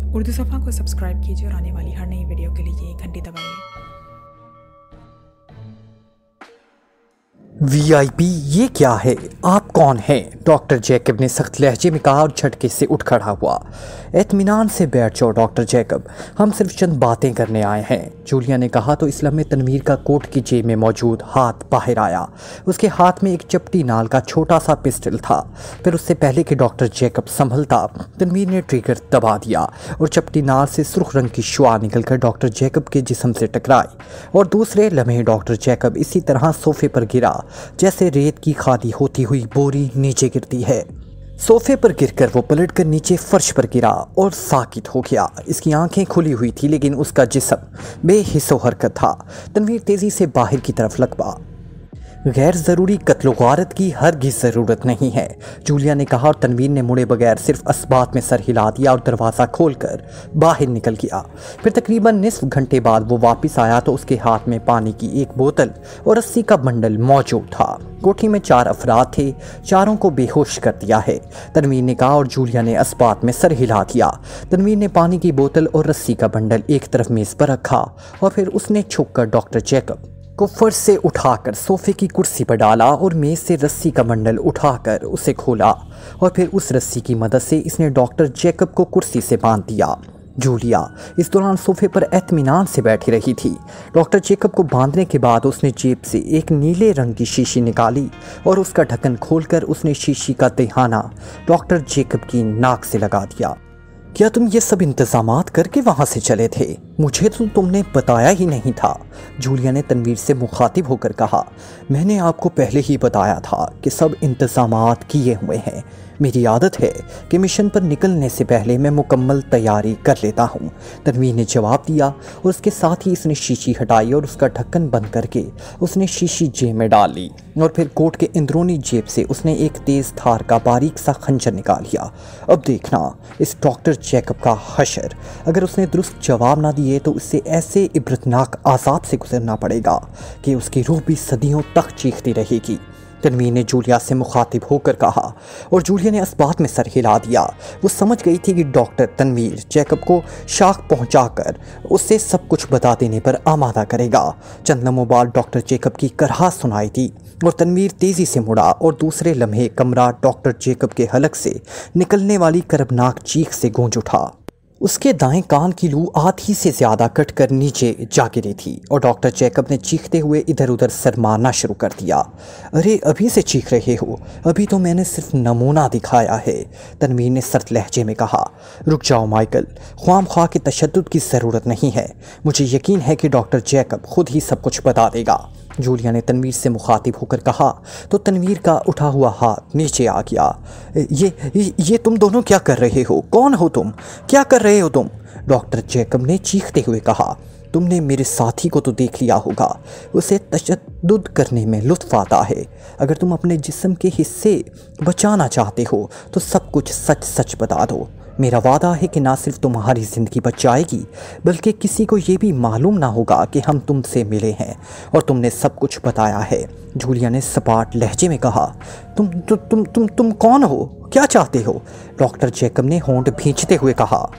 उर्दू सफ़ा को सब्सक्राइब कीजिए और आने वाली हर नई वीडियो के लिए घंटी दबाइए। वीआईपी ये क्या है? आप कौन हैं? डॉक्टर जैकब ने सख्त लहजे में कहा और झटके से उठ खड़ा हुआ। इत्मीनान से बैठ जाओ डॉक्टर जैकब, हम सिर्फ चंद बातें करने आए हैं, जूलिया ने कहा तो इस लम्हे तनवीर का कोट की जेब में मौजूद हाथ बाहर आया। उसके हाथ में एक चपटी नाल का छोटा सा पिस्टल था। फिर उससे पहले कि डॉक्टर जैकब संभलता, तनवीर ने ट्रिगर दबा दिया और चपटी नाल से सुर्ख रंग की शुआ निकलकर डॉक्टर जैकब के जिस्म से टकराई और दूसरे लम्हे डॉक्टर जैकब इसी तरह सोफे पर गिरा जैसे रेत की खाली होती हुई बोरी नीचे गिरती है। सोफे पर गिरकर वो पलटकर नीचे फर्श पर गिरा और साकित हो गया। इसकी आंखें खुली हुई थी लेकिन उसका जिस्म बेहिस्सो हरकत था। तनवीर तेजी से बाहर की तरफ लपका। गैर ज़रूरी कत्लो गारत की हरगिज़ ज़रूरत नहीं है, जूलिया ने कहा और तनवीर ने मुड़े बगैर सिर्फ अस्बात में सर हिला दिया और दरवाज़ा खोलकर बाहर निकल गया। फिर तकरीबन निस्फ घंटे बाद वो वापस आया तो उसके हाथ में पानी की एक बोतल और रस्सी का बंडल मौजूद था। कोठी में 4 अफराद थे, चारों को बेहोश कर दिया है, तनवीर ने कहा और जूलिया ने अस्बात में सर हिला दिया। तनवीर ने पानी की बोतल और रस्सी का बंडल एक तरफ मेज़ पर रखा और फिर उसने छुपकर डॉक्टर जैकब को फर्श से उठाकर सोफे की कुर्सी पर डाला और मेज से रस्सी का बंडल उठाकर उसे खोला और फिर उस रस्सी की मदद से इसने डॉक्टर जैकब को कुर्सी से बांध दिया। जूलिया इस दौरान सोफे पर इत्मीनान से बैठी रही थी। डॉक्टर जैकब को बांधने के बाद उसने जेब से एक नीले रंग की शीशी निकाली और उसका ढक्कन खोलकर उसने शीशी का दहाना डॉक्टर जैकब की नाक से लगा दिया। क्या तुम ये सब इंतजामात करके वहाँ से चले थे? मुझे तो तुमने बताया ही नहीं था, जूलिया ने तनवीर से मुखातिब होकर कहा। मैंने आपको पहले ही बताया था कि सब इंतजामात किए हुए हैं। मेरी आदत है कि मिशन पर निकलने से पहले मैं मुकम्मल तैयारी कर लेता हूँ, तनवीर ने जवाब दिया और उसके साथ ही इसने शीशी हटाई और उसका ढक्कन बंद करके उसने शीशी जेब में डाल ली और फिर कोट के अंदरूनी जेब से उसने एक तेज़ धार का बारीक सा खंजर निकाल लिया। अब देखना इस डॉक्टर जैकब का हशर, अगर उसने दुरुस्त जवाब ना दिए तो इससे ऐसे इबरतनाक आज़ाब से गुजरना पड़ेगा कि उसकी रूह भी सदियों तक चीखती रहेगी, तनवीर ने जूलिया से मुखातिब होकर कहा और जूलिया ने अस्बात में सर हिला दिया। वो समझ गई थी कि डॉक्टर तनवीर जैकब को शाख पहुंचाकर उससे सब कुछ बता देने पर आमादा करेगा। चंद लम्हों बाद डॉक्टर जैकब की कराह सुनाई दी और तनवीर तेज़ी से मुड़ा और दूसरे लम्हे कमरा डॉक्टर जैकब के हलक से निकलने वाली करबनाक चीख से गूंज उठा। उसके दाएं कान की लू आधी से ज़्यादा कटकर नीचे जा गिरी थी और डॉक्टर जैकब ने चीखते हुए इधर उधर सर मारना शुरू कर दिया। अरे अभी से चीख रहे हो? अभी तो मैंने सिर्फ नमूना दिखाया है, तनवीर ने सख्त लहजे में कहा। रुक जाओ माइकल, ख्वामख्वाह के तशद्दुद की ज़रूरत नहीं है, मुझे यकीन है कि डॉक्टर जैकब खुद ही सब कुछ बता देगा, जूलिया ने तनवीर से मुखातिब होकर कहा तो तनवीर का उठा हुआ हाथ नीचे आ गया। ये तुम दोनों क्या कर रहे हो? कौन हो तुम? क्या कर रहे हो तुम? डॉक्टर जैकब ने चीखते हुए कहा। तुमने मेरे साथी को तो देख लिया होगा, उसे तशद्दुद करने में लुत्फ़ आता है। अगर तुम अपने जिस्म के हिस्से बचाना चाहते हो तो सब कुछ सच सच बता दो। मेरा वादा है कि ना सिर्फ तुम्हारी ज़िंदगी बच जाएगी बल्कि किसी को ये भी मालूम ना होगा कि हम तुमसे मिले हैं और तुमने सब कुछ बताया है, जूलिया ने सपाट लहजे में कहा। तुम कौन हो? क्या चाहते हो? डॉक्टर जैकब ने होंठ भींचते हुए कहा।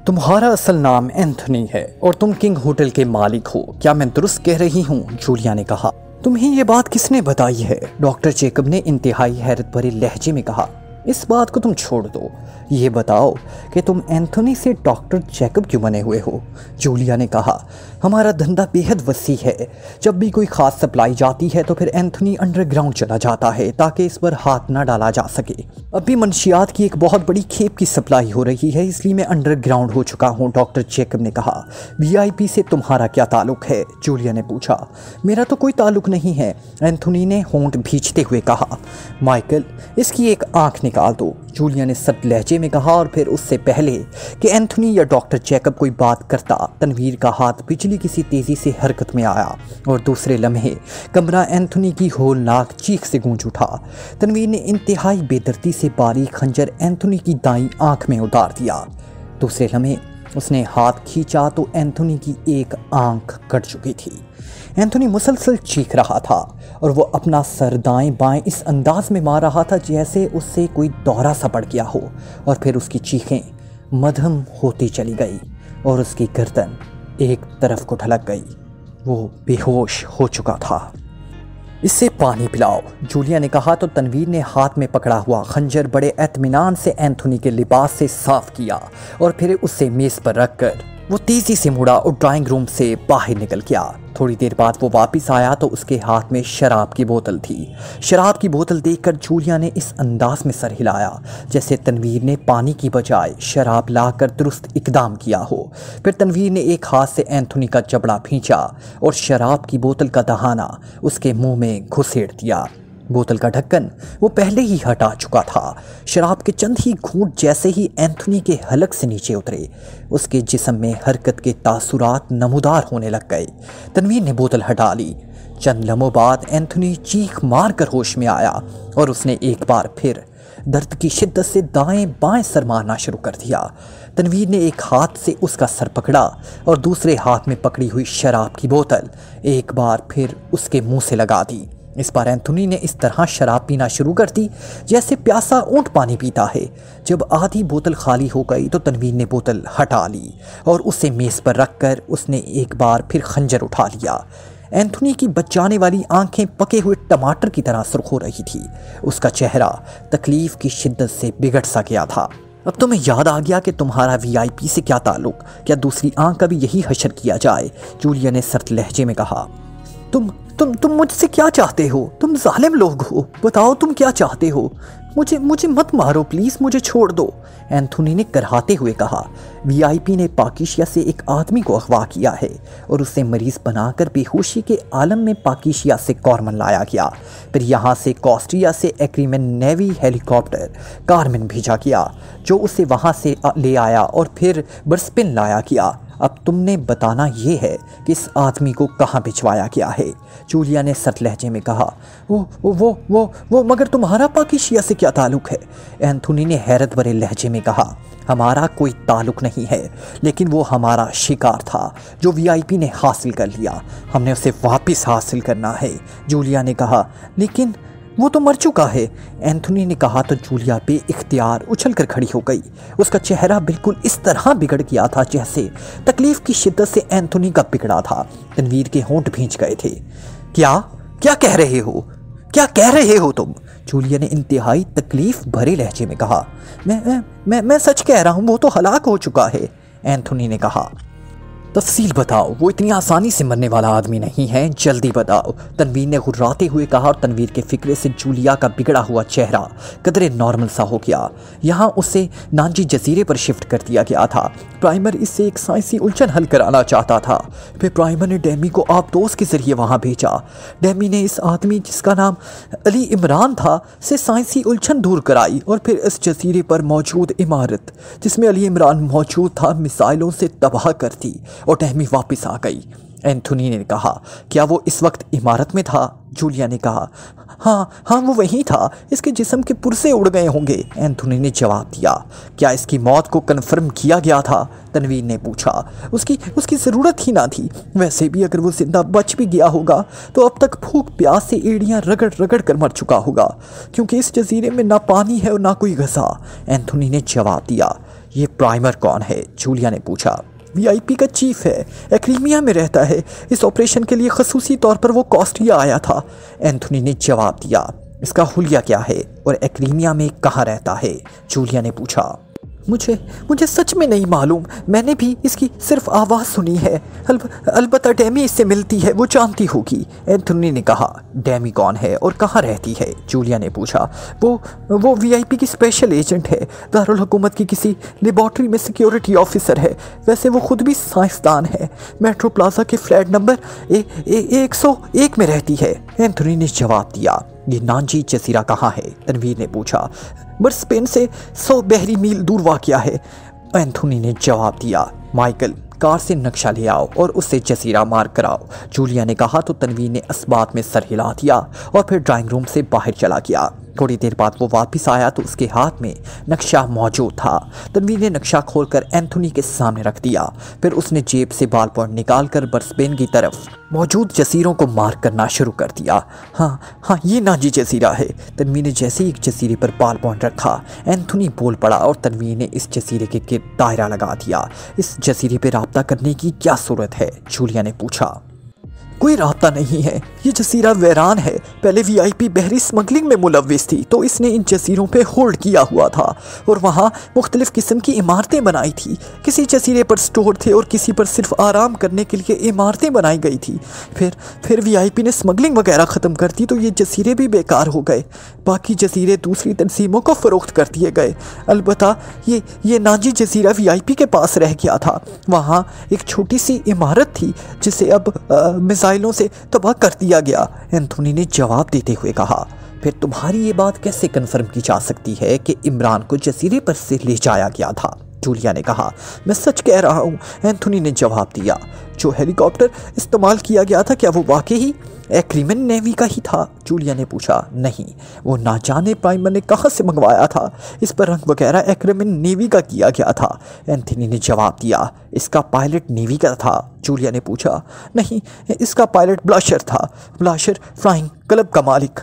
तुम्हारा असल नाम एंथनी है और तुम किंग होटल के मालिक हो, क्या मैं दुरुस्त कह रही हूँ? जूलिया ने कहा। तुम्हें ये बात किसने बताई है? डॉक्टर जैकब ने इंतहाई हैरत भरे लहजे में कहा। इस बात को तुम छोड़ दो, ये बताओ कि तुम एंथोनी से डॉक्टर जैकब क्यों बने हुए हो? जूलिया ने कहा। हमारा धंधा बेहद वसी है, जब भी कोई ख़ास सप्लाई जाती है तो फिर एंथोनी अंडरग्राउंड चला जाता है ताकि इस पर हाथ ना डाला जा सके। अभी मंशियात की एक बहुत बड़ी खेप की सप्लाई हो रही है, इसलिए मैं अंडरग्राउंड हो चुका हूँ, डॉक्टर जैकब ने कहा। वीआईपी से तुम्हारा क्या ताल्लुक़ है? जूलिया ने पूछा। मेरा तो कोई ताल्लुक़ नहीं है, एंथोनी ने होंठ भींचते हुए कहा। माइकल, इसकी एक आँख निकाल दो, जूलिया ने सख्त लहजे में कहा और फिर उससे पहले कि एंथोनी या डॉक्टर जैकब कोई बात करता, तनवीर का हाथ बिजली किसी तेज़ी से हरकत में आया और दूसरे लम्हे कमरा एंथोनी की होलनाक चीख से गूंज उठा। तनवीर ने इंतहाई बेदर्दी से बारीक खंजर एंथोनी की दाईं आंख में उतार दिया। दूसरे लम्हे उसने हाथ खींचा तो एंथोनी की एक आंख कट चुकी थी। एंथोनी मुसलसल चीख रहा था और वो अपना सर दाएं बाएं इस अंदाज में मार रहा था जैसे उससे कोई दौरा सा पड़ गया हो, और फिर उसकी चीखें मध्यम होती चली गई और उसकी गर्दन एक तरफ को ढलक गई। वो बेहोश हो चुका था। इसे पानी पिलाओ, जूलिया ने कहा तो तनवीर ने हाथ में पकड़ा हुआ खंजर बड़े एतमीनान से एंथोनी के लिबास से साफ किया और फिर उसे मेज पर रखकर वो तेजी से मुड़ा और ड्राइंग रूम से बाहर निकल गया। थोड़ी देर बाद वो वापस आया तो उसके हाथ में शराब की बोतल थी। शराब की बोतल देखकर जूलिया ने इस अंदाज में सर हिलाया जैसे तनवीर ने पानी की बजाय शराब लाकर दुरुस्त इकदाम किया हो। फिर तनवीर ने एक हाथ से एंथोनी का जबड़ा खींचा और शराब की बोतल का दहाना उसके मुंह में घुसेड़ दिया। बोतल का ढक्कन वो पहले ही हटा चुका था। शराब के चंद ही घूंट जैसे ही एंथोनी के हलक से नीचे उतरे, उसके जिस्म में हरकत के तासुरात नमूदार होने लग गए। तनवीर ने बोतल हटा ली। चंद लम्हों बाद एंथोनी चीख मार कर होश में आया और उसने एक बार फिर दर्द की शिद्दत से दाएं बाएं सर मारना शुरू कर दिया। तनवीर ने एक हाथ से उसका सर पकड़ा और दूसरे हाथ में पकड़ी हुई शराब की बोतल एक बार फिर उसके मुंह से लगा दी। इस बार एंथोनी ने इस तरह शराब पीना शुरू कर दी जैसे प्यासा ऊंट पानी पीता है। जब आधी बोतल खाली हो गई तो तनवीर ने बोतल हटा ली और उसे मेज पर रखकर उसने एक बार फिर खंजर उठा लिया। एंथोनी की बच जाने वाली आंखें पके हुए टमाटर की तरह सुर्ख हो रही थी। उसका चेहरा तकलीफ की शिद्दत से बिगड़ सा गया था। अब तुम्हें याद आ गया कि तुम्हारा वीआईपी से क्या ताल्लुक? क्या दूसरी आंख का भी यही हशर किया जाए? जूलिया ने सख्त लहजे में कहा। तुम मुझसे क्या चाहते हो? तुम जालिम लोग हो। बताओ तुम क्या चाहते हो? मुझे मत मारो प्लीज, मुझे छोड़ दो, एंथोनी ने करहाते हुए कहा। वीआईपी ने पाकिशिया से एक आदमी को अगवा किया है और उसे मरीज बनाकर बेहोशी के आलम में पाकिशिया से कॉर्मन लाया गया। फिर यहाँ से कोस्टिया से एक्रीमन नेवी हेलीकॉप्टर कारमेन भेजा गया जो उसे वहाँ से ले आया और फिर ब्रिस्बेन लाया गया। अब तुमने बताना ये है कि इस आदमी को कहाँ भिजवाया गया है? जूलिया ने सख्त लहजे में कहा। वो मगर तुम्हारा पाकिशिया से क्या ताल्लुक है? एंथोनी ने हैरत भरे लहजे में कहा। हमारा कोई ताल्लुक नहीं है, लेकिन वो हमारा शिकार था जो वीआईपी ने हासिल कर लिया। हमने उसे वापस हासिल करना है, जूलिया ने कहा। लेकिन वो तो मर चुका है, एंथोनी ने कहा तो जूलिया बेइख्तियार उछल कर खड़ी हो गई। उसका चेहरा बिल्कुल इस तरह बिगड़ गया था जैसे तकलीफ की शिद्दत से एंथोनी का बिगड़ा था। तनवीर के होंठ भींच गए थे। क्या कह रहे हो? क्या कह रहे हो तुम? जूलिया ने इंतहाई तकलीफ भरे लहजे में कहा। मैं सच कह रहा हूँ, वो तो हलाक हो चुका है, एंथोनी ने कहा। तफसील बताओ, वो इतनी आसानी से मरने वाला आदमी नहीं है, जल्दी बताओ, तनवीर ने गुर्राते हुए कहा। और तनवीर के फिक्रे से जूलिया का बिगड़ा हुआ चेहरा कदरे नॉर्मल सा हो गया। यहाँ उसे नांजी जजीरे पर शिफ्ट कर दिया गया था। प्राइमर इससे एक साइंसी उलझन हल कराना चाहता था। फिर प्राइमर ने डेमी को आबदोस के जरिए वहाँ भेजा। डेमी ने इस आदमी जिसका नाम अली इमरान था से साइंसी उलझन दूर कराई और फिर इस जजीरे पर मौजूद इमारत जिसमें अली इमरान मौजूद था मिसाइलों से तबाह कर दी और डेमी वापस आ गई। एंथोनी ने कहा। क्या वो इस वक्त इमारत में था? जूलिया ने कहा। हाँ वो वहीं था। इसके जिस्म के पुर्जे उड़ गए होंगे, एंथोनी ने जवाब दिया। क्या इसकी मौत को कन्फर्म किया गया था? तनवीर ने पूछा। उसकी ज़रूरत ही ना थी। वैसे भी अगर वो जिंदा बच भी गया होगा तो अब तक भूख प्यास से एड़ियाँ रगड़ कर मर चुका होगा, क्योंकि इस जजीरे में ना पानी है और ना कोई ग़िज़ा, एंथोनी ने जवाब दिया। ये प्राइमर कौन है? जूलिया ने पूछा। वीआईपी का चीफ है, एक्रीमिया में रहता है। इस ऑपरेशन के लिए खसूसी तौर पर वो कोस्टिया आया था, एंथोनी ने जवाब दिया। इसका हुलिया क्या है और एक्रीमिया में कहाँ रहता है? जूलिया ने पूछा। मुझे सच में नहीं मालूम। मैंने भी इसकी सिर्फ आवाज़ सुनी है। अलबत्ता डेमी इससे मिलती है, वो जानती होगी, एंथोनी ने कहा। डेमी कौन है और कहाँ रहती है? जूलिया ने पूछा। वो वीआईपी की स्पेशल एजेंट है। दारुल हुकूमत की किसी लेबॉर्ट्री में सिक्योरिटी ऑफिसर है। वैसे वो खुद भी साइंसदान है। मेट्रो प्लाजा के फ्लैट नंबर 101 में रहती है, एंथोनी ने जवाब दिया। ये नांजी जजीरा कहाँ है? तनवीर ने पूछा। ब्रिस्बेन से 100 बहरी मील दूर वाक़या है, एंथोनी ने जवाब दिया। माइकल, कार से नक्शा ले आओ और उससे जजीरा मार्क कराओ, जूलिया ने कहा तो तनवीर ने इस बात में सर हिला दिया और फिर ड्राइंग रूम से बाहर चला गया। थोड़ी देर बाद वो वापस आया तो उसके हाथ में नक्शा मौजूद था। तनवीर ने नक्शा खोलकर एंथोनी के सामने रख दिया। फिर उसने जेब से बाल पॉइंट निकालकर ब्रिस्बेन की तरफ मौजूद जजीरों को मार्क करना शुरू कर दिया। हाँ, ये नाजी जजीरा है। तनवीर ने जैसे ही एक जजीरे पर बाल पॉइंट रखा, एंथोनी बोल पड़ा और तनवीर ने इस जजीरे के गिर्द दायरा लगा दिया। इस जजीरे पर राब्ता करने की क्या सूरत है? जूलिया ने पूछा। कोई राब्ता नहीं है, ये जजीरा वीरान है। पहले वीआईपी बहरी स्मगलिंग में मुलव्विस थी तो इसने इन जजीरों पे होल्ड किया हुआ था और वहाँ मुख्तलिफ किस्म की इमारतें बनाई थी। किसी जजीरे पर स्टोर थे और किसी पर सिर्फ आराम करने के लिए इमारतें बनाई गई थी। फिर वीआईपी ने स्मगलिंग वगैरह ख़त्म कर दी तो ये जजीरे भी बेकार हो गए। बाकी जजीरे दूसरी तंजीमों को फ़रोख्त कर दिए गए। अलबत्ता ये नाजी जजीरा वीआईपी के पास रह गया था। वहाँ एक छोटी सी इमारत थी जिसे अब मिसाइलों से तबाह कर दिया गया, एंथोनी ने जवाब देते हुए कहा। फिर तुम्हारी ये बात कैसे कन्फर्म की जा सकती है कि इमरान को जजीरे पर से ले जाया गया था? जूलिया ने कहा। मैं सच कह रहा हूँ, एंथोनी ने जवाब दिया। जो हेलीकॉप्टर इस्तेमाल किया गया था क्या वो वाकई ही एक्रिमन नेवी का ही था? जूलिया ने पूछा। नहीं, वो ना जाने प्राइमर ने कहाँ से मंगवाया था। इस पर रंग वगैरह एक्रिमन नेवी का किया गया था, एंथोनी ने जवाब दिया। इसका पायलट नेवी का था? जूलिया ने पूछा। नहीं, इसका पायलट ब्लाशर था, ब्लाशर फ्लाइंग क्लब का मालिक,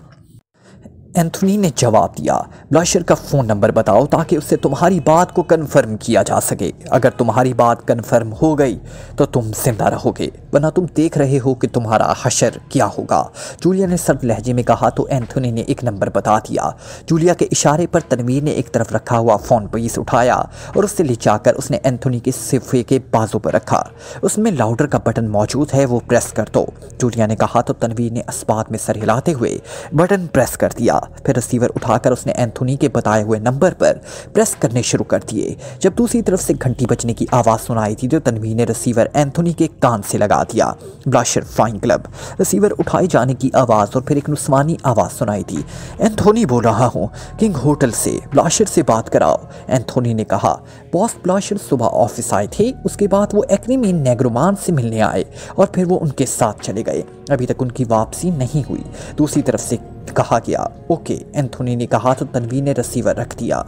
एंथोनी ने जवाब दिया। ब्लाशर का फ़ोन नंबर बताओ ताकि उससे तुम्हारी बात को कन्फर्म किया जा सके। अगर तुम्हारी बात कन्फर्म हो गई तो तुम जिंदा रहोगे, वरना तुम देख रहे हो कि तुम्हारा हशर क्या होगा। जूलिया ने सर्द लहजे में कहा तो एंथोनी ने एक नंबर बता दिया। जूलिया के इशारे पर तनवीर ने एक तरफ रखा हुआ फ़ोन पीस उठाया और उससे ले जाकर उसने एंथोनी के सिफे के बाजू पर रखा। उसमें लाउडर का बटन मौजूद है, वो प्रेस कर दो, जूलिया ने कहा तो तनवीर ने अस्बात में सर हिलाते हुए बटन प्रेस कर दिया। फिर रिसीवर उठाकर उसने एंथोनी के बताए हुए नंबर पर प्रेस करने शुरू कर दिए। जब दूसरी तरफ से घंटी बजने की आवाज़ सुनाई थी तो तनवीर ने रिसीवर एंथोनी के कान से लगा दिया। ब्लाशर फ्लाइंग क्लब, रिसीवर उठाए जाने की आवाज़ और फिर एक नुस्वानी आवाज़ सुनाई थी। एंथोनी बोल रहा हूँ, किंग होटल से, ब्लाशर से बात कराओ, एंथोनी ने कहा। बॉस ब्लाशर सुबह ऑफिस आए थे, उसके बाद वो एक्रीमेन नेग्रोमान से मिलने आए और फिर वो उनके साथ चले गए। अभी तक उनकी वापसी नहीं हुई, दूसरी तरफ से कहा गया। ओके, एंथोनी ने कहा तो तनवीर ने रिसीवर रख दिया।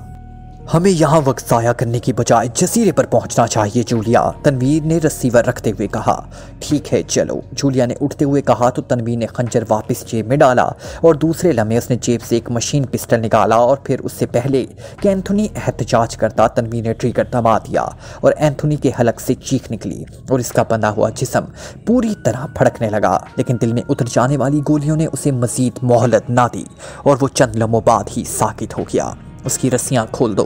हमें यहाँ वक्त ज़ाया करने की बजाय जजीरे पर पहुँचना चाहिए जूलिया, तनवीर ने रिसीवर रखते हुए कहा। ठीक है चलो, जूलिया ने उठते हुए कहा तो तनवीर ने खंजर वापस जेब में डाला और दूसरे लम्हे उसने जेब से एक मशीन पिस्टल निकाला और फिर उससे पहले कि एंथोनी एहतजाज करता तनवीर ने ट्रिगर दबा दिया और एंथोनी के हलक से चीख निकली और इसका बंधा हुआ जिस्म पूरी तरह फड़कने लगा। लेकिन दिल में उतर जाने वाली गोलियों ने उसे मजीद मोहलत ना दी और वो चंद लम्हों बाद ही साकित हो गया। उसकी रस्सियां खोल दो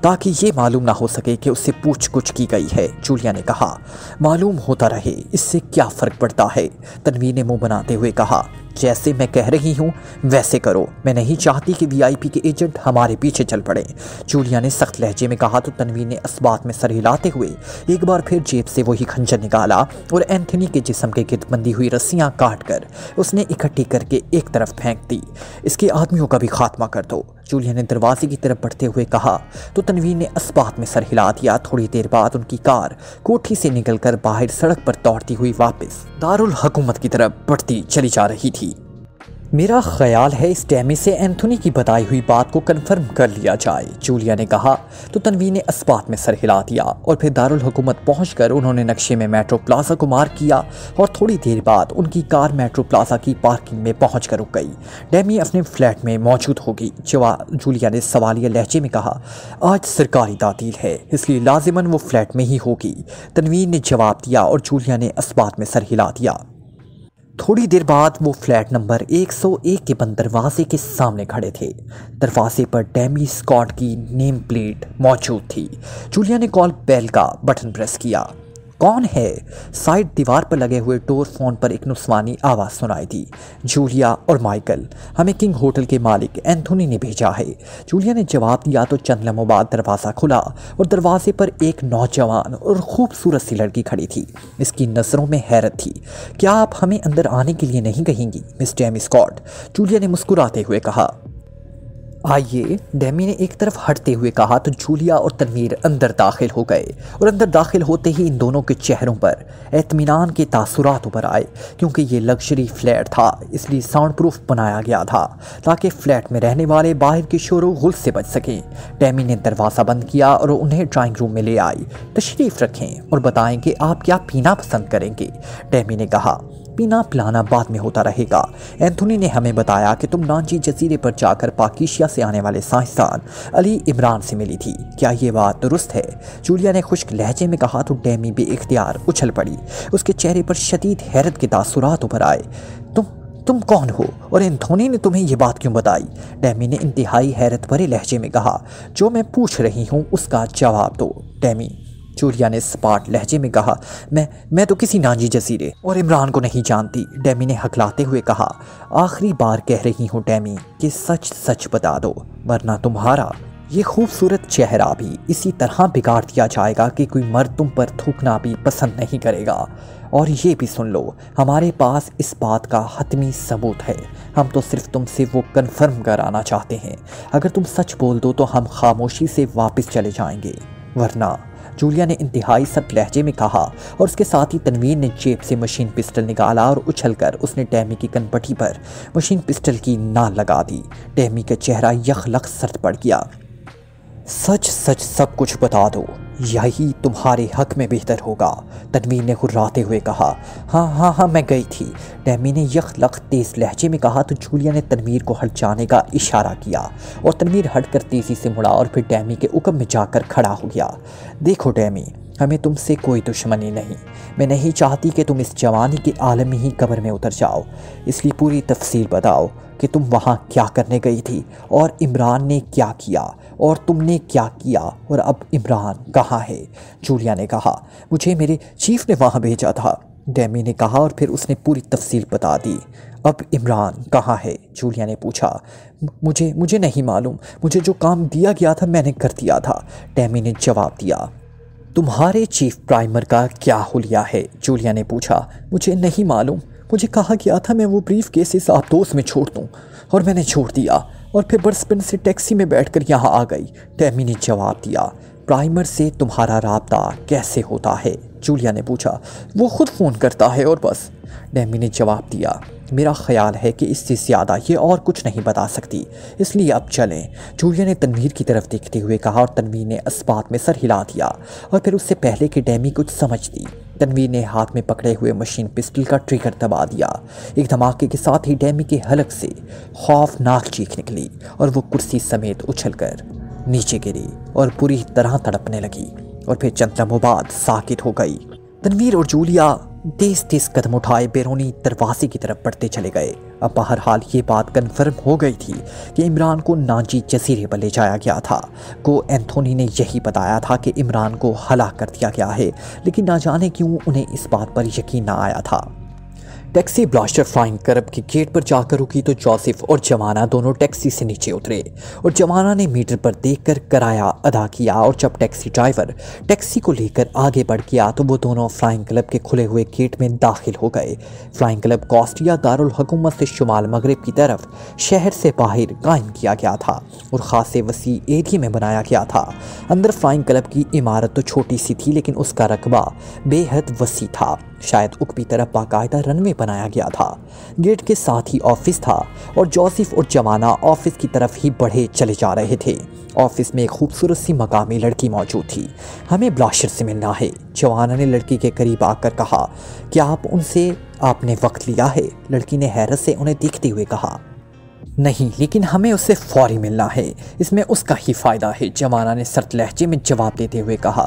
ताकि ये मालूम ना हो सके कि उससे पूछ कुछ की गई है, जूलिया ने कहा। मालूम होता रहे, इससे क्या फ़र्क पड़ता है, तनवीर ने मुंह बनाते हुए कहा। जैसे मैं कह रही हूँ वैसे करो, मैं नहीं चाहती कि वीआईपी के एजेंट हमारे पीछे चल पड़े, जूलिया ने सख्त लहजे में कहा तो तनवीर ने अस्बात में सर हिलाते हुए एक बार फिर जेब से वही खंजर निकाला और एंथोनी के जिस्म के गिर्द बंधी हुई रस्सियाँ काट कर उसने इकट्ठी करके एक तरफ फेंक दी। इसके आदमियों का भी खात्मा कर दो, जूलिया ने दरवाजे की तरफ बढ़ते हुए कहा तो तनवीर ने अस्बात में सर हिला दिया। थोड़ी देर बाद उनकी कार कोठी से निकलकर बाहर सड़क पर दौड़ती हुई वापस दारुल हुकूमत की तरफ बढ़ती चली जा रही थी। मेरा ख्याल है इस डैमी से एंथोनी की बताई हुई बात को कंफर्म कर लिया जाए, जूलिया ने कहा तो तनवीर ने अस्बात में सर हिला दिया और फिर दारुल हुकूमत पहुंचकर उन्होंने नक्शे में मेट्रो प्लाजा को मार्क किया और थोड़ी देर बाद उनकी कार मेट्रो प्लाजा की पार्किंग में पहुंच कर रुक गई। डैमी अपने फ्लैट में मौजूद होगी, जूलिया ने सवालिया लहजे में कहा। आज सरकारी तातील है इसलिए लाजिमन वो फ्लैट में ही होगी, तनवीर ने जवाब दिया और जूलिया ने अस्बात में सर हिला दिया। थोड़ी देर बाद वो फ्लैट नंबर 101 के बंद दरवाजे के सामने खड़े थे। दरवाजे पर डैमी स्कॉट की नेम प्लेट मौजूद थी। जूलिया ने कॉल बेल का बटन प्रेस किया। कौन है? साइड दीवार पर लगे हुए डोर फोन पर एक नुस्वानी आवाज़ सुनाई दी। जूलिया और माइकल, हमें किंग होटल के मालिक एंथोनी ने भेजा है, जूलिया ने जवाब दिया तो चंद लम्हों बाद दरवाज़ा खुला और दरवाजे पर एक नौजवान और खूबसूरत सी लड़की खड़ी थी। इसकी नज़रों में हैरत थी। क्या आप हमें अंदर आने के लिए नहीं कहेंगी मिस डैमी स्कॉट? जूलिया ने मुस्कुराते हुए कहा। आइए, डेमी ने एक तरफ हटते हुए कहा तो जूलिया और तनवीर अंदर दाखिल हो गए और अंदर दाखिल होते ही इन दोनों के चेहरों पर इत्मीनान के तासुरात उभर आए, क्योंकि ये लग्जरी फ्लैट था, इसलिए साउंड प्रूफ बनाया गया था ताकि फ्लैट में रहने वाले बाहर के शोर गुल से बच सकें। डेमी ने दरवाज़ा बंद किया और उन्हें ड्राइंग रूम में ले आई। तशरीफ़ रखें और बताएं कि आप क्या पीना पसंद करेंगे। डेमी ने कहा, पीना पिलाना बाद में होता रहेगा। एंथोनी ने हमें बताया कि तुम नांजी जजीरे पर जाकर पाकिस्तान से आने वाले साइंसदान अली इमरान से मिली थी, क्या ये बात दुरुस्त है? जूलिया ने खुश्क लहजे में कहा तो डेमी बेइख्तियार उछल पड़ी। उसके चेहरे पर शदीद हैरत के तासुरात उभर आए। तुम कौन हो और एंथोनी ने तुम्हें ये बात क्यों बताई? डेमी ने इंतहाई हैरत भरे लहजे में कहा, जो मैं पूछ रही हूँ उसका जवाब दो। डेमी, जूलिया ने स्पाट लहजे में कहा, मैं तो किसी नांजी जजीरे और इमरान को नहीं जानती। डेमी ने हकलाते हुए कहा, आखिरी बार कह रही हूँ डेमी कि सच सच बता दो, वरना तुम्हारा ये खूबसूरत चेहरा भी इसी तरह बिगाड़ दिया जाएगा कि कोई मर्द तुम पर थूकना भी पसंद नहीं करेगा। और ये भी सुन लो, हमारे पास इस बात का हतमी सबूत है। हम तो सिर्फ तुमसे वो कन्फर्म कराना चाहते हैं। अगर तुम सच बोल दो तो हम खामोशी से वापस चले जाएंगे, वरना, जूलिया ने इंतहाई सख्त लहजे में कहा और उसके साथ ही तनवीर ने जेब से मशीन पिस्टल निकाला और उछलकर उसने डेमी की कनपट्टी पर मशीन पिस्टल की नाल लगा दी। डेमी का चेहरा यखलक सर्द पड़ गया। सच सच सब कुछ बता दो, यही तुम्हारे हक में बेहतर होगा, तनवीर ने हुर्राते हुए कहा। हाँ, मैं गई थी, डेमी ने यखलक तेज लहजे में कहा तो जूलिया ने तनवीर को हट जाने का इशारा किया और तनवीर हटकर तेज़ी से मुड़ा और फिर डेमी के उकम में जाकर खड़ा हो गया। देखो डेमी, हमें तुमसे कोई दुश्मनी नहीं। मैं नहीं चाहती कि तुम इस जवानी के आलम में ही कब्र में उतर जाओ, इसलिए पूरी तफसील बताओ कि तुम वहाँ क्या करने गई थी और इमरान ने क्या किया और तुमने क्या किया और अब इमरान कहाँ है? जूलिया ने कहा, मुझे मेरे चीफ ने वहाँ भेजा था, डेमी ने कहा और फिर उसने पूरी तफसील बता दी। अब इमरान कहाँ है? जूलिया ने पूछा। मुझे नहीं मालूम, मुझे जो काम दिया गया था मैंने कर दिया था, डेमी ने जवाब दिया। तुम्हारे चीफ प्राइमर का क्या हुलिया है? जूलिया ने पूछा। मुझे नहीं मालूम, मुझे कहा गया था मैं वो ब्रीफ केसेस आप दोस्त में छोड़ दूँ और मैंने छोड़ दिया और फिर बर्सपिन से टैक्सी में बैठकर यहाँ आ गई, डेमी ने जवाब दिया। प्राइमर से तुम्हारा राब्ता कैसे होता है? जूलिया ने पूछा। वो खुद फ़ोन करता है और बस, डेमी ने जवाब दिया। मेरा ख्याल है कि इससे ज़्यादा ये और कुछ नहीं बता सकती, इसलिए अब चलें, जूलिया ने तनवीर की तरफ देखते हुए कहा और तनवीर ने इस्पात में सर हिला दिया और फिर उससे पहले कि डेमी कुछ समझती, तनवीर ने हाथ में पकड़े हुए मशीन पिस्टल का ट्रिगर दबा दिया। एक धमाके के साथ ही डेमी के हलक से खौफनाक चीख निकली और वो कुर्सी समेत उछलकर नीचे गिरी और पूरी तरह तड़पने लगी और फिर चंद लम्हों बाद साकित हो गई। तनवीर और जूलिया तेज तेज कदम उठाए बैरूनी दरवाजे की तरफ बढ़ते चले गए। अब बहरहाल ये बात कन्फर्म हो गई थी कि इमरान को नांजी जजीरे पर ले जाया गया था। को एंथोनी ने यही बताया था कि इमरान को हलाक कर दिया गया है, लेकिन ना जाने क्यों उन्हें इस बात पर यकीन ना आया था। टैक्सी ब्लास्टर फ्लाइंग क्लब के गेट पर जाकर रुकी तो जोसेफ और जवाना दोनों टैक्सी से नीचे उतरे और जवाना ने मीटर पर देखकर किराया अदा किया और जब टैक्सी ड्राइवर टैक्सी को लेकर आगे बढ़ गया तो वो दोनों फ्लाइंग क्लब के खुले हुए गेट में दाखिल हो गए। फ्लाइंग क्लब कॉस्टिया दारुल हुकूमत से शुमाल मगरिब की तरफ शहर से बाहर कायम किया गया था और ख़ासे वसी एरिया में बनाया गया था। अंदर फ्लाइंग क्लब की इमारत तो छोटी सी थी, लेकिन उसका रकबा बेहद वसी था। शायद ऊपरी तरफ बाकायदा रनवे बनाया गया था। गेट के साथ ही ऑफिस था और जोसेफ और जवाना ऑफिस की तरफ ही बढ़े चले जा रहे थे। ऑफिस में एक खूबसूरत सी मकामी लड़की मौजूद थी। हमें ब्लास्टर से मिलना है, जवाना ने लड़की के करीब आकर कहा। क्या आप उनसे आपने वक्त लिया है? लड़की ने हैरत से उन्हें देखते हुए कहा। नहीं, लेकिन हमें उससे फौरी मिलना है, इसमें उसका ही फ़ायदा है, जवाना ने सर्द लहजे में जवाब देते हुए कहा।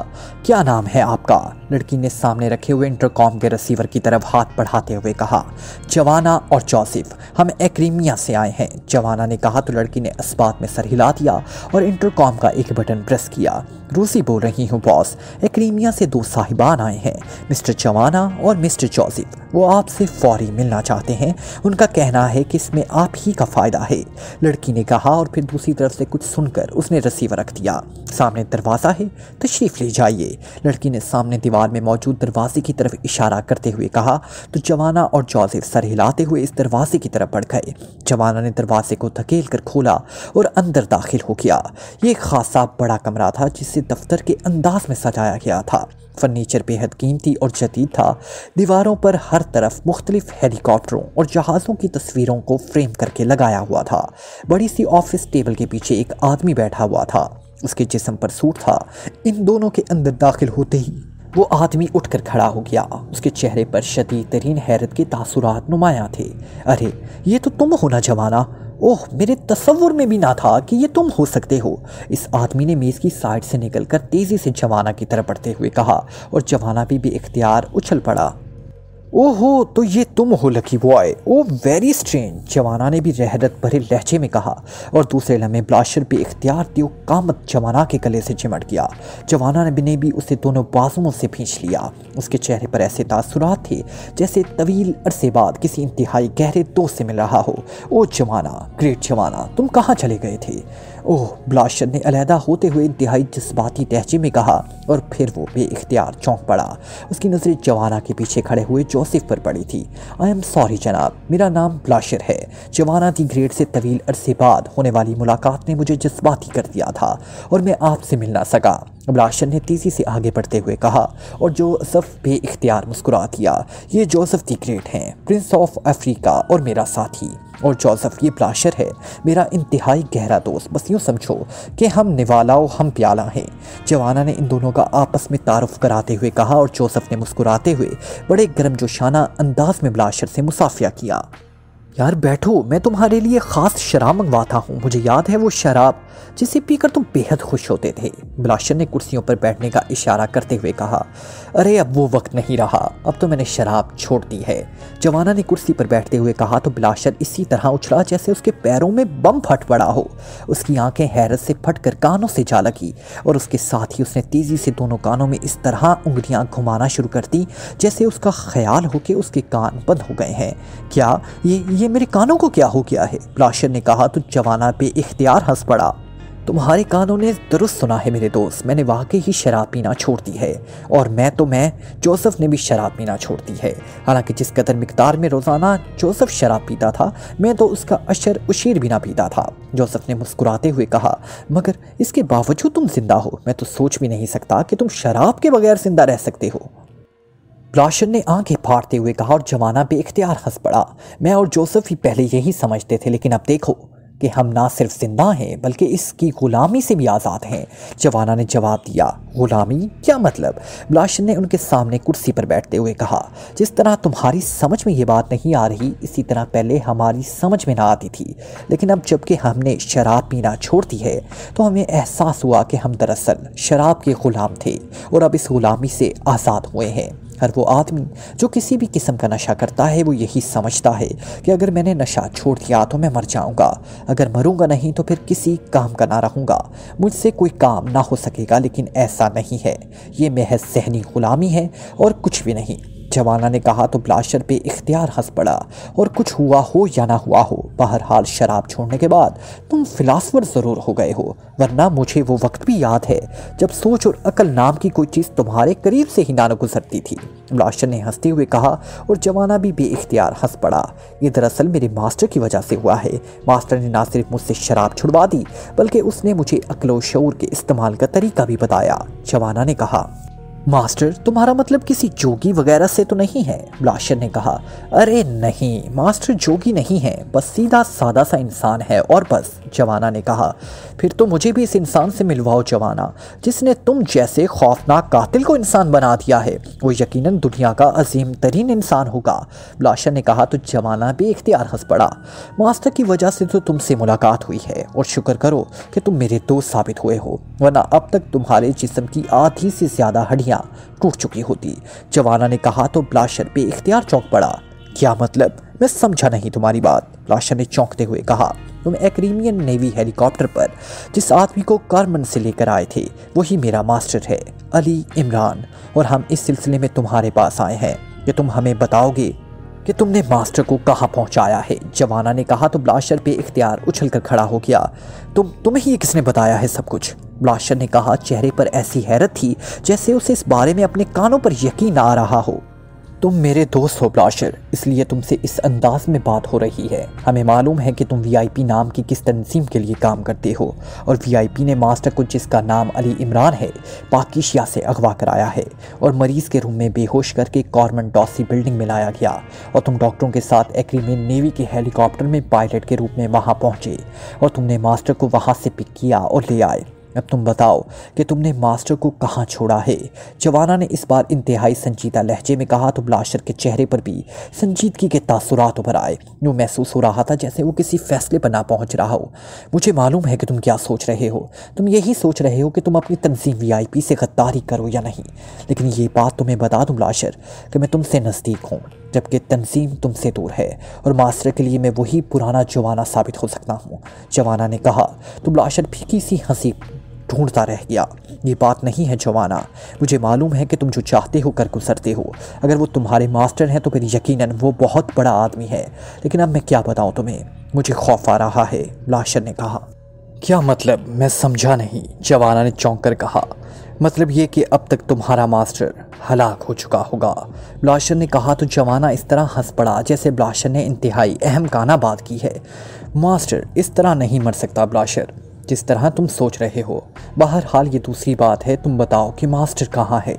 क्या नाम है आपका? लड़की ने सामने रखे हुए इंटरकॉम के रिसीवर की तरफ हाथ बढ़ाते हुए कहा। जवाना और जोसेफ, हम एक्रीमिया से आए हैं, जवाना ने कहा तो लड़की ने इस्पात में सर हिला दिया और इंटरकॉम का एक बटन प्रेस किया। रूसी बोल रही हूँ बॉस। क्रीमिया से 2 साहिबान आए हैं, मिस्टर जवाना और मिस्टर जोसेफ। वो आपसे फौरी मिलना चाहते हैं। उनका कहना है कि इसमें आप ही का फ़ायदा है, लड़की ने कहा और फिर दूसरी तरफ से कुछ सुनकर उसने रिसीवर रख दिया। सामने दरवाज़ा है, तशरीफ़ ले जाइए, लड़की ने सामने दीवार में मौजूद दरवाजे की तरफ इशारा करते हुए कहा। तो जवाना और जोसेफ सर हिलाते हुए इस दरवाजे की तरफ बढ़ गए। जवाना ने दरवाजे को धकेल कर खोला और अंदर दाखिल हो गया। ये खासा बड़ा कमरा था जिसे दफ्तर के अंदाज में सजाया गया था। फर्नीचर बेहद कीमती और जदीद था। दीवारों पर हर तरफ मुख्तलिफ हेलीकॉप्टरों और जहाज़ों की तस्वीरों को फ्रेम करके लगाया हुआ था। बड़ी सी ऑफिस टेबल के पीछे एक आदमी बैठा हुआ था, उसके जिस्म पर सूट था। इन दोनों के अंदर दाखिल होते ही वो आदमी उठकर खड़ा हो गया। उसके चेहरे पर शदीद तरीन हैरत के तासुरात नुमायां थे। अरे ये तो तुम हो ना जवाना? ओह, मेरे तसव्वुर में भी ना था कि ये तुम हो सकते हो। इस आदमी ने मेज़ की साइड से निकलकर तेज़ी से जवाना की तरफ बढ़ते हुए कहा और जवाना भी बेइख्तियार उछल पड़ा। ओहो, तो ये तुम हो लकी बॉय। ओ वेरी स्ट्रेंज, जवाना ने भी रहरत भरे लहजे में कहा और दूसरे लम्हे ब्लाशर बेइख्तियार कामत जवाना के गले से चिमट गया। जवाना ने भी उसे दोनों बाजुओं से खींच लिया। उसके चेहरे पर ऐसे तासुरात थे जैसे तवील अरसे बाद किसी इंतहाई गहरे दोस्त से मिल रहा हो। ओ जवाना, ग्रेट जवाना, तुम कहाँ चले गए थे? ओह, ब्लाशर ने अलहदा होते हुए इंतहाई जज्बाती लहजे में कहा और फिर वो बेइख्तियार चौंक पड़ा। उसकी नज़रें जवाना के पीछे खड़े हुए जोसेफ पर पड़ी थी। आई एम सॉरी जनाब, मेरा नाम ब्लाशर है। जवाना दी ग्रेट से तवील अरसे बाद होने वाली मुलाकात ने मुझे जज्बाती कर दिया था और मैं आपसे मिल ना सका, ब्लाशर ने तेज़ी से आगे बढ़ते हुए कहा और जोसेफ बेइख्तियार मुस्कुरा दिया। ये जोसेफ दी ग्रेट हैं, प्रिंस ऑफ अफ्रीका और मेरा साथी। और जोसेफ ये ब्लाशर है, मेरा इंतहाई गहरा दोस्त। बस यूँ समझो कि हम निवालाओ हम प्याला हैं। जवाना ने इन दोनों का आपस में तारुफ कराते हुए कहा और जोसेफ ने मुस्कुराते हुए बड़े गर्मजोशाना अंदाज में ब्लाशर से मुसाफिया किया। यार बैठो, मैं तुम्हारे लिए ख़ास शराब मंगवाता हूँ। मुझे याद है वो शराब जिसे पीकर तुम बेहद खुश होते थे। ब्लाशर ने कुर्सियों पर बैठने का इशारा करते हुए कहा। अरे अब वो वक्त नहीं रहा, अब तो मैंने शराब छोड़ दी है, जवाना ने कुर्सी पर बैठते हुए कहा। तो ब्लाशर इसी तरह उछला जैसे उसके पैरों में बम फट पड़ा हो। उसकी आंखें हैरत से फटकर कानों से जा लगी और उसके साथ ही उसने तेज़ी से दोनों कानों में इस तरह उंगलियां घुमाना शुरू कर दी जैसे उसका ख्याल हो कि उसके कान बंद हो गए हैं। क्या ये मेरे कानों को क्या हो गया है? ब्लाशर ने कहा। तो जवाना बेइख्तियार हंस पड़ा। तुम्हारे कानों ने दुरुस्त सुना है मेरे दोस्त, मैंने वाकई ही शराब पीना छोड़ दी है। और मैं जोसेफ ने भी शराब पीना छोड़ दी है। हालांकि जिस कदर मिकदार में रोज़ाना जोसेफ शराब पीता था, मैं तो उसका अशर उशीर भी ना पीता था। जोसेफ ने मुस्कुराते हुए कहा, मगर इसके बावजूद तुम जिंदा हो। मैं तो सोच भी नहीं सकता कि तुम शराब के बगैर जिंदा रह सकते हो। ब्लाशर ने आंखें फाड़ते हुए कहा और जवाना बेइख्तियार हंस पड़ा। मैं और जोसेफ ही पहले यही समझते थे, लेकिन अब देखो कि हम ना सिर्फ जिंदा हैं बल्कि इसकी गुलामी से भी आज़ाद हैं। जवाना ने जवाब दिया। गुलामी? क्या मतलब? ब्लाशर ने उनके सामने कुर्सी पर बैठते हुए कहा। जिस तरह तुम्हारी समझ में ये बात नहीं आ रही, इसी तरह पहले हमारी समझ में ना आती थी, लेकिन अब जबकि हमने शराब पीना छोड़ दी है तो हमें एहसास हुआ कि हम दरअसल शराब के ग़ुलाम थे और अब इस ग़ुलामी से आज़ाद हुए हैं। हर वो आदमी जो किसी भी किस्म का नशा करता है वो यही समझता है कि अगर मैंने नशा छोड़ दिया तो मैं मर जाऊंगा, अगर मरूंगा नहीं तो फिर किसी काम का ना रहूंगा, मुझसे कोई काम ना हो सकेगा। लेकिन ऐसा नहीं है, ये महज ज़हनी ग़ुलामी है और कुछ भी नहीं। जवाना ने कहा। तो ब्लाशर पे इख्तियार हंस पड़ा। और कुछ हुआ हो या ना हुआ हो, बहरहाल शराब छोड़ने के बाद तुम फिलासफर ज़रूर हो गए हो, वरना मुझे वो वक्त भी याद है जब सोच और अकल नाम की कोई चीज़ तुम्हारे करीब से ही ना गुजरती थी। ब्लाशर ने हंसते हुए कहा और जवाना भी बेइख्तियार हंस पड़ा। ये दरअसल मेरे मास्टर की वजह से हुआ है। मास्टर ने ना सिर्फ मुझसे शराब छुड़वा दी बल्कि उसने मुझे अक्ल और शऊर के इस्तेमाल का तरीका भी बताया। जवाना ने कहा। मास्टर, तुम्हारा मतलब किसी जोगी वगैरह से तो नहीं है? ब्लाशर ने कहा। अरे नहीं, मास्टर जोगी नहीं है, बस सीधा सादा सा इंसान है और बस। जवाना ने कहा। फिर तो मुझे भी इस इंसान से मिलवाओ जवाना, जिसने तुम जैसे खौफनाक कातिल को इंसान बना दिया है। वो यकीनन दुनिया का अजीम तरीन इंसान होगा। ब्लाशर ने कहा। तो जवाना भी इख्तियार हंस पड़ा। मास्टर की वजह से तो तुमसे मुलाकात हुई है और शुक्र करो कि तुम मेरे दोस्त साबित हुए हो, वरना अब तक तुम्हारे जिस्म की आधी से ज़्यादा हड्डियाँ टूट चुकी होती। जवाना ने कहा। तो ब्लाशर बेइख्तियार चौंक पड़ा। क्या मतलब? मैं समझा नहीं तुम्हारी बात, ब्लास्टर ने चौंकते हुए कहा। तुम एक्रीमियन नेवी हेलीकॉप्टर पर जिस आदमी को कार्मन से लेकर आए थे वही मेरा मास्टर है, अली इमरान, और हम इस सिलसिले में तुम्हारे पास आए हैं कि तुम हमें बताओगे कि तुमने मास्टर को कहाँ पहुँचाया है। जवाना ने कहा तो ब्लास्टर पे इख्तियार उछलकर खड़ा हो गया। तुम्हें ये किसने बताया है सब कुछ? ब्लास्टर ने कहा, चेहरे पर ऐसी हैरत थी जैसे उसे इस बारे में अपने कानों पर यकीन आ रहा हो। तुम मेरे दोस्त हो ब्लास्टर, इसलिए तुमसे इस अंदाज में बात हो रही है। हमें मालूम है कि तुम वीआईपी नाम की किस तंजीम के लिए काम करते हो, और वीआईपी ने मास्टर को, जिसका नाम अली इमरान है, पाकिस्तान से अगवा कराया है और मरीज के रूम में बेहोश करके कॉर्मन डॉसी बिल्डिंग में लाया गया, और तुम डॉक्टरों के साथ एक्रीमियन नेवी के हेलीकॉप्टर में पायलट के रूप में वहाँ पहुँचे और तुमने मास्टर को वहाँ से पिक किया और ले आए। अब तुम बताओ कि तुमने मास्टर को कहाँ छोड़ा है? जवाना ने इस बार इंतहाई संजीदा लहजे में कहा तो ब्लास्टर के चेहरे पर भी संजीदगी के तासुरात उभर आए। यूँ महसूस हो रहा था जैसे वो किसी फैसले पर ना पहुँच रहा हो। मुझे मालूम है कि तुम क्या सोच रहे हो। तुम यही सोच रहे हो कि तुम अपनी तंजीम वीआईपी से गद्दारी करो या नहीं, लेकिन ये बात तुम्हें बता दूँ ब्लास्टर कि मैं तुमसे नज़दीक हूँ, जबकि तंजीम तुमसे दूर है, और मास्टर के लिए मैं वही पुराना जवाना साबित हो सकता हूँ। जवाना ने कहा तो ब्लास्टर फीकी सी हंसी ढूंढता रह गया। ये बात नहीं है जवाना, मुझे मालूम है कि तुम जो चाहते हो कर गुजरते हो। अगर वो तुम्हारे मास्टर हैं तो फिर यकीनन वो बहुत बड़ा आदमी है, लेकिन अब मैं क्या बताऊं तुम्हें, मुझे खौफ आ रहा है, ब्लास्टर ने कहा। क्या मतलब? मैं समझा नहीं, जवाना ने चौंक कर कहा। मतलब ये कि अब तक तुम्हारा मास्टर हलाक हो चुका होगा, ब्लास्टर ने कहा तो जवाना इस तरह हंस पड़ा जैसे ब्लास्टर ने इंतहाई अहम काना बात की है। मास्टर इस तरह नहीं मर सकता ब्लास्टर, जिस तरह तुम सोच रहे हो। बहरहाल ये दूसरी बात है, तुम बताओ कि मास्टर कहाँ है?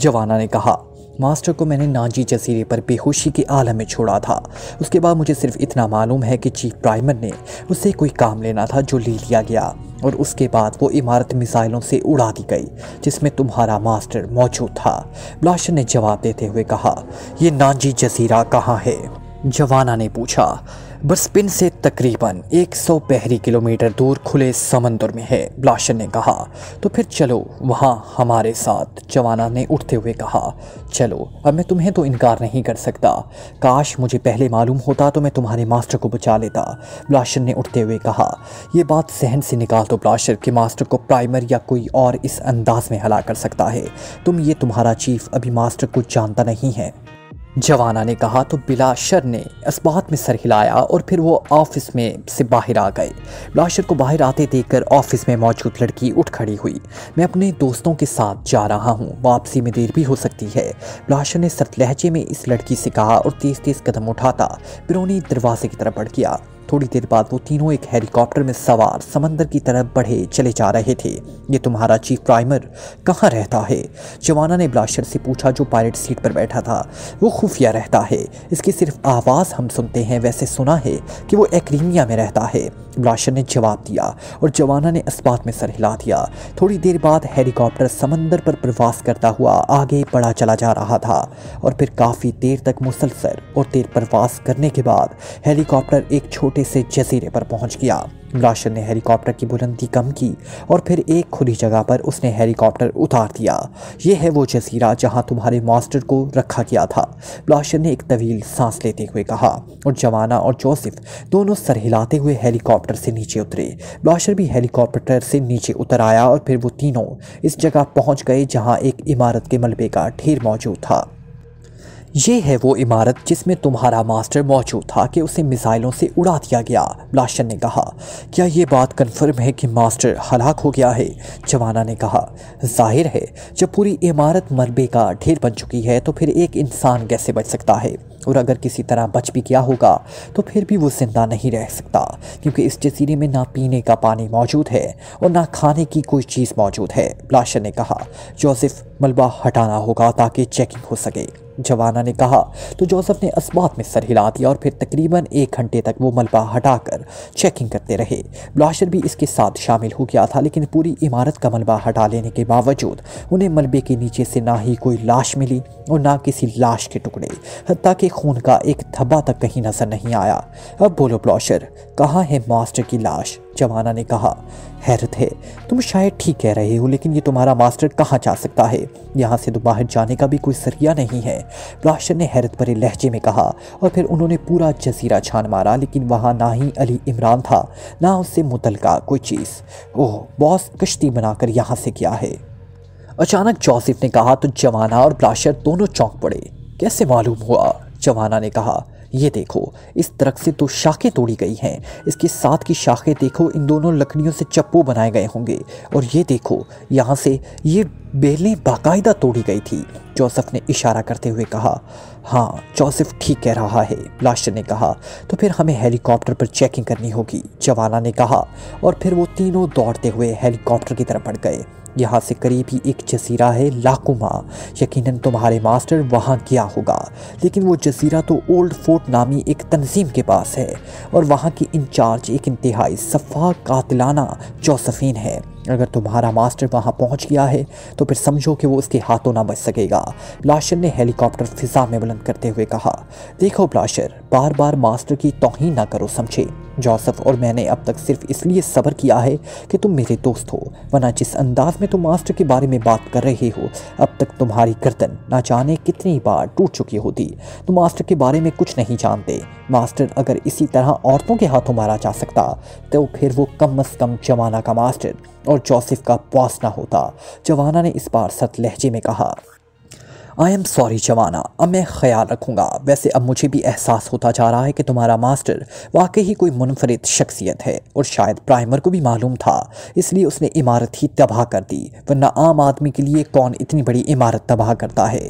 जवाना ने कहा, मास्टर को मैंने नाजी जजीरे पर बेहोशी के आलम में छोड़ा था। उसके बाद मुझे सिर्फ इतना मालूम है कि चीफ प्राइमर ने उससे कोई काम लेना था जो ले लिया गया, और उसके बाद वो इमारत मिसाइलों से उड़ा दी गई जिसमें तुम्हारा मास्टर मौजूद था। ब्लास्टर ने जवाब देते हुए कहा, ये नाजी जजीरा कहाँ है? जवाना ने पूछा। ब्रिस्बेन से तकरीबन 100 बहरी किलोमीटर दूर खुले समंदर में है, ब्लास्टर ने कहा। तो फिर चलो वहाँ हमारे साथ, जवाना ने उठते हुए कहा। चलो, अब मैं तुम्हें तो इनकार नहीं कर सकता। काश मुझे पहले मालूम होता तो मैं तुम्हारे मास्टर को बचा लेता, ब्लास्टर ने उठते हुए कहा। ये बात सहन से निकाल दो ब्लास्टर कि मास्टर को प्राइमर या कोई और इस अंदाज में हला कर सकता है। तुम्हारा चीफ अभी मास्टर को जानता नहीं है। जवाना ने कहा तो ब्लास्टर ने इस बात में सर हिलाया और फिर वो ऑफिस में से बाहर आ गए। ब्लास्टर को बाहर आते देखकर ऑफिस में मौजूद लड़की उठ खड़ी हुई। मैं अपने दोस्तों के साथ जा रहा हूँ, वापसी में देर भी हो सकती है, ब्लास्टर ने सर्द लहजे में इस लड़की से कहा और तेज तेज कदम उठाता बिरोनी दरवाजे की तरफ बढ़ गया। थोड़ी देर बाद वो तीनों एक हेलीकॉप्टर में सवार समंदर की तरफ बढ़े चले जा रहे थे। ये तुम्हारा चीफ प्राइमर कहाँ रहता है? जवाना ने ब्लास्टर से पूछा जो पायलट सीट पर बैठा था। वो खुफिया रहता है, इसकी सिर्फ आवाज़ हम सुनते हैं, वैसे सुना है कि वो एक्रीमिया में रहता है, ब्लास्टर ने जवाब दिया और जवाना ने इस बात में सर हिला दिया। थोड़ी देर बाद हेलीकॉप्टर समंदर पर प्रवास करता हुआ आगे बढ़ा चला जा रहा था और फिर काफ़ी देर तक मुसलसल और तेज प्रवास करने के बाद हेलीकॉप्टर एक छोटे से जजीरे पर पहुंच गया। ब्लास्टर ने हेलीकॉप्टर की बुलंदी कम की और फिर एक खुली जगह पर उसने हेलीकॉप्टर उतार दिया। यह है वो जजीरा जहां तुम्हारे मास्टर को रखा गया था, ब्लास्टर ने एक तवील सांस लेते हुए कहा और जवाना और जोसेफ दोनों सर हिलाते हुए हेलीकॉप्टर से नीचे उतरे। ब्लास्टर भी हेलीकॉप्टर से नीचे उतर आया और फिर वो तीनों इस जगह पहुंच गए जहां एक इमारत के मलबे का ढेर मौजूद था। ये है वो इमारत जिसमें तुम्हारा मास्टर मौजूद था कि उसे मिसाइलों से उड़ा दिया गया, ब्लास्टर ने कहा। क्या ये बात कन्फर्म है कि मास्टर हलाक हो गया है? जवाना ने कहा। जाहिर है, जब पूरी इमारत मलबे का ढेर बन चुकी है तो फिर एक इंसान कैसे बच सकता है, और अगर किसी तरह बच भी गया होगा तो फिर भी वो जिंदा नहीं रह सकता, क्योंकि इस जजीरे में ना पीने का पानी मौजूद है और ना खाने की कोई चीज़ मौजूद है, ब्लास्टर ने कहा। जोसेफ, मलबा हटाना होगा ताकि चेकिंग हो सके, जवाना ने कहा। तो जोसेफ ने इस बात में सर हिला दिया और फिर तकरीबन 1 घंटे तक वो मलबा हटाकर चेकिंग करते रहे। ब्लास्टर भी इसके साथ शामिल हो गया था, लेकिन पूरी इमारत का मलबा हटा लेने के बावजूद उन्हें मलबे के नीचे से ना ही कोई लाश मिली और ना किसी लाश के टुकड़े, हत्ता कि खून का एक धब्बा तक कहीं नजर नहीं आया। अब बोलो ब्लास्टर, कहाँ है मास्टर की लाश? जवाना ने कहा। हैरत है, तुम शायद ठीक कह रहे हो, लेकिन ये तुम्हारा मास्टर कहाँ जा सकता है? यहाँ से तो बाहर जाने का भी कोई जरिया नहीं है, ब्लास्टर ने हैरत भरे लहजे में कहा। और फिर उन्होंने पूरा जजीरा छान मारा, लेकिन वहाँ ना ही अली इमरान था, ना उससे मुतलका कोई चीज़। ओह बॉस, कश्ती बनाकर यहाँ से क्या है? अचानक जोसेफ ने कहा तो जवाना और ब्लास्टर दोनों चौंक पड़े। कैसे मालूम हुआ? जवाना ने कहा, ये देखो, इस दरख्त से तो शाखें तोड़ी गई हैं, इसके साथ की शाखें देखो, इन दोनों लकड़ियों से चप्पू बनाए गए होंगे। और ये देखो, यहाँ से ये बेलें बाकायदा तोड़ी गई थी। जोसेफ ने इशारा करते हुए कहा। हाँ, जोसेफ ठीक कह रहा है, ब्लास्टर ने कहा। तो फिर हमें हेलीकॉप्टर पर चेकिंग करनी होगी, जवाना ने कहा। और फिर वो तीनों दौड़ते हुए हेलीकॉप्टर की तरफ बढ़ गए। यहाँ से करीब ही एक जजीरा है, लाकुमा। यकीनन तुम्हारे मास्टर वहाँ गया होगा, लेकिन वो जजीरा तो ओल्ड फोर्ट नामी एक तंजीम के पास है, और वहाँ की इंचार्ज एक इंतहाई सफ़ा कातिलाना जोसेफीन है। अगर तुम्हारा मास्टर वहाँ पहुँच गया है तो फिर समझो कि वो उसके हाथों ना बच सकेगा। ब्लास्टर ने हेलीकॉप्टर फिजा में बुलंद करते हुए कहा। देखो ब्लास्टर, बार बार मास्टर की तौहीन ना करो, समझे? जोसेफ और मैंने अब तक सिर्फ इसलिए सब्र किया है कि तुम मेरे दोस्त हो, वरना जिस अंदाज में तुम मास्टर के बारे में बात कर रहे हो, अब तक तुम्हारी गर्दन ना जाने कितनी बार टूट चुकी होती। तुम मास्टर के बारे में कुछ नहीं जानते। मास्टर अगर इसी तरह औरतों के हाथों मारा जा सकता तो फिर वो कम से कम जवाना का मास्टर और जोसेफ का बॉस ना होता। जवाना ने इस बार सख्त लहजे में कहा। आई एम सॉरी जवाना, अब मैं ख्याल रखूँगा। वैसे अब मुझे भी एहसास होता जा रहा है कि तुम्हारा मास्टर वाकई ही कोई मुनफरिद शख्सियत है, और शायद प्राइमर को भी मालूम था, इसलिए उसने इमारत ही तबाह कर दी, वरना आम आदमी के लिए कौन इतनी बड़ी इमारत तबाह करता है?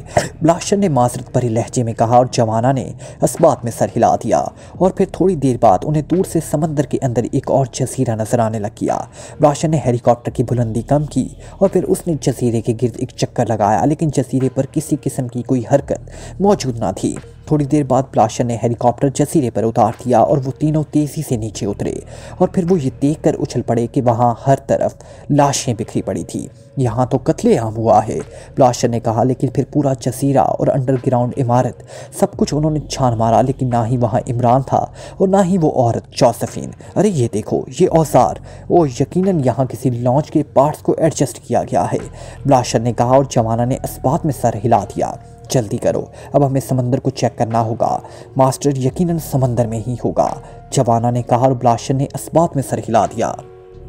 ब्लास्टर ने माजरत भरे लहजे में कहा, और जवाना ने इस्बात में सर हिला दिया। और फिर थोड़ी देर बाद उन्हें दूर से समंदर के अंदर एक और जजीरा नजर आने लग गया। ब्लास्टर ने हेलीकॉप्टर की बुलंदी कम की और फिर उसने जजीरे के गिर्द एक चक्कर लगाया, लेकिन जजीरे पर किसी किस्म की कोई हरकत मौजूद ना थी। थोड़ी देर बाद ब्लास्टर ने हेलीकॉप्टर जजीरे पर उतार दिया और वो तीनों तेजी से नीचे उतरे। और फिर वो ये देखकर उछल पड़े कि वहाँ हर तरफ लाशें बिखरी पड़ी थी। यहाँ तो कत्लेआम हुआ है, ब्लास्टर ने कहा। लेकिन फिर पूरा जजीरा और अंडरग्राउंड इमारत, सब कुछ उन्होंने छान मारा, लेकिन ना ही वहाँ इमरान था और ना ही वो औरत जोसेफीन। अरे ये देखो, ये औजार, ओ यकीनन यहाँ किसी लॉन्च के पार्ट्स को एडजस्ट किया गया है, ब्लास्टर ने कहा। और जवाना ने इस्बात में सर हिला दिया। जल्दी करो, अब हमें समंदर को चेक करना होगा। मास्टर यकीनन समंदर में ही होगा, जवाना ने कहा। और ब्लास्टर ने इस्बात में सर हिला दिया।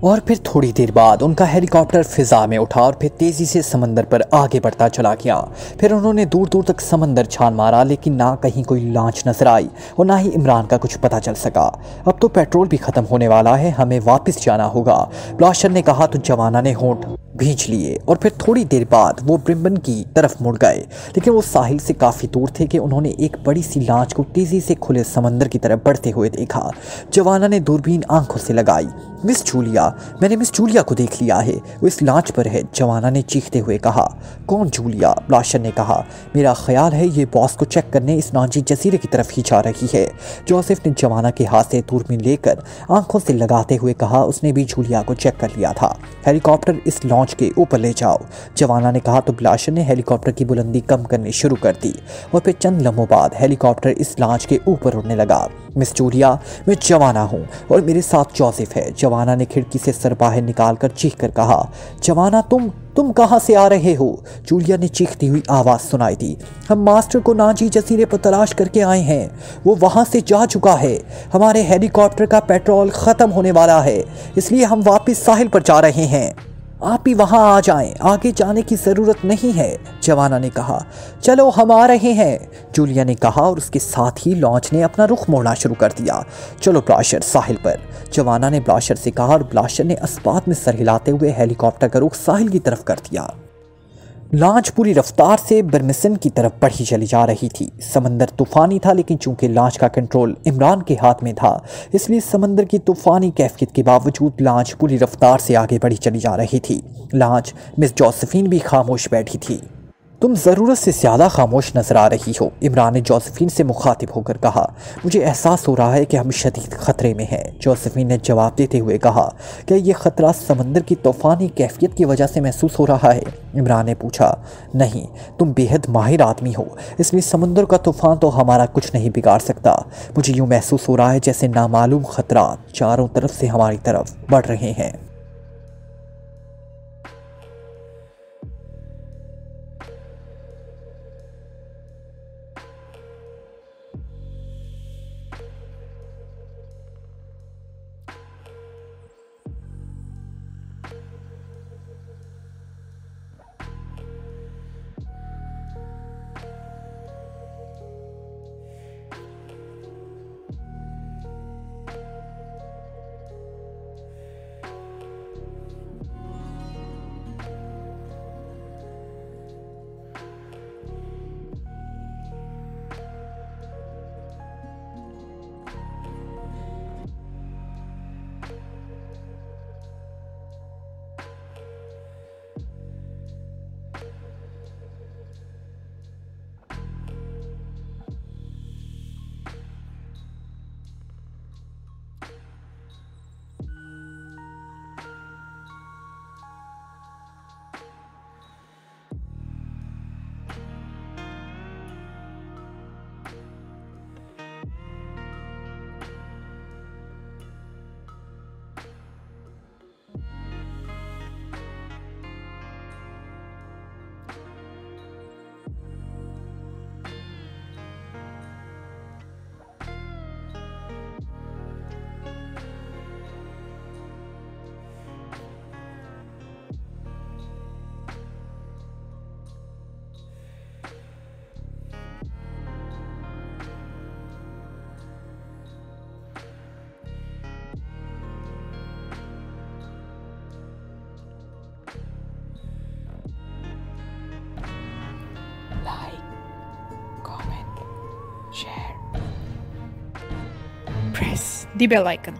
और फिर थोड़ी देर बाद उनका हेलीकॉप्टर फिजा में उठा और फिर तेजी से समंदर पर आगे बढ़ता चला गया। फिर उन्होंने दूर दूर तक समंदर छान मारा, लेकिन ना कहीं कोई लॉन्च नजर आई और ना ही इमरान का कुछ पता चल सका। अब तो पेट्रोल भी खत्म होने वाला है, हमें वापस जाना होगा, ब्लास्टर ने कहा। तो जवाना ने होंठ भींच लिए और फिर थोड़ी देर बाद वो ब्रिम्बन की तरफ मुड़ गए, लेकिन वो साहिल से काफ़ी दूर थे कि उन्होंने एक बड़ी सी लॉन्च को तेज़ी से खुले समंदर की तरफ बढ़ते हुए देखा। जवाना ने दूरबीन आंखों से लगाई। मिस जूलिया, मैंने मिस जूलिया को देख लिया है, वो इस लॉन्च पर है, जवाना ने चीखते हुए कहा। कौन जूलिया? ब्लास्टर ने कहा। मेरा ख्याल है ये बॉस को चेक करने इस नाजी जजीरे की तरफ ही जा रही है, जोसेफ ने जवाना के हाथ से दूरबीन लेकर आंखों से लगाते हुए कहा। उसने भी जूलिया को चेक कर लिया था। हेलीकॉप्टर इस लॉन्च के ऊपर ले जाओ, जवाना ने कहा। तो ब्लास्टर ने हेलीकॉप्टर की बुलंदी कम करनी शुरू कर दी और फिर चंद लम्हों बाद हेलीकॉप्टर इस लॉन्च के ऊपर उड़ने लगा। मिस जूलिया, मैं जवाना हूँ और मेरे साथ जोसेफ है, जवाना ने खिड़की से सर बाहर निकालकर चीख कर कहा। जवाना, तुम कहाँ से आ रहे हो? जूलिया ने चीखती हुई आवाज़ सुनाई दी। हम मास्टर को नाजी जजीरे पर तलाश करके आए हैं, वो वहाँ से जा चुका है। हमारे हेलीकॉप्टर का पेट्रोल ख़त्म होने वाला है, इसलिए हम वापस साहिल पर जा रहे हैं। आप भी वहाँ आ जाएं, आगे जाने की ज़रूरत नहीं है, जवाना ने कहा। चलो हम आ रहे हैं, जूलिया ने कहा। और उसके साथ ही लॉन्च ने अपना रुख मोड़ना शुरू कर दिया। चलो ब्लास्टर, साहिल पर, जवाना ने ब्लास्टर से कहा। और ब्लास्टर ने इस्बात में सर हिलाते हुए हेलीकॉप्टर का रुख साहिल की तरफ कर दिया। लॉन्च पूरी रफ्तार से बर्मिसन की तरफ बढ़ी चली जा रही थी। समंदर तूफानी था, लेकिन चूंकि लॉन्च का कंट्रोल इमरान के हाथ में था, इसलिए समंदर की तूफानी कैफियत के बावजूद लॉन्च पूरी रफ्तार से आगे बढ़ी चली जा रही थी। लॉन्च मिस जोसेफीन भी खामोश बैठी थी। तुम ज़रूरत से ज़्यादा खामोश नजर आ रही हो, इमरान ने जोसेफीन से मुखातिब होकर कहा। मुझे एहसास हो रहा है कि हम शदीद ख़तरे में हैं, जोसेफीन ने जवाब देते हुए कहा। क्या ये ख़तरा समंदर की तूफ़ानी कैफियत की वजह से महसूस हो रहा है? इमरान ने पूछा। नहीं, तुम बेहद माहिर आदमी हो, इसलिए समंदर का तूफ़ान तो हमारा कुछ नहीं बिगाड़ सकता। मुझे यूँ महसूस हो रहा है जैसे नामालूम ख़तरा चारों तरफ से हमारी तरफ बढ़ रहे हैं। press the bell icon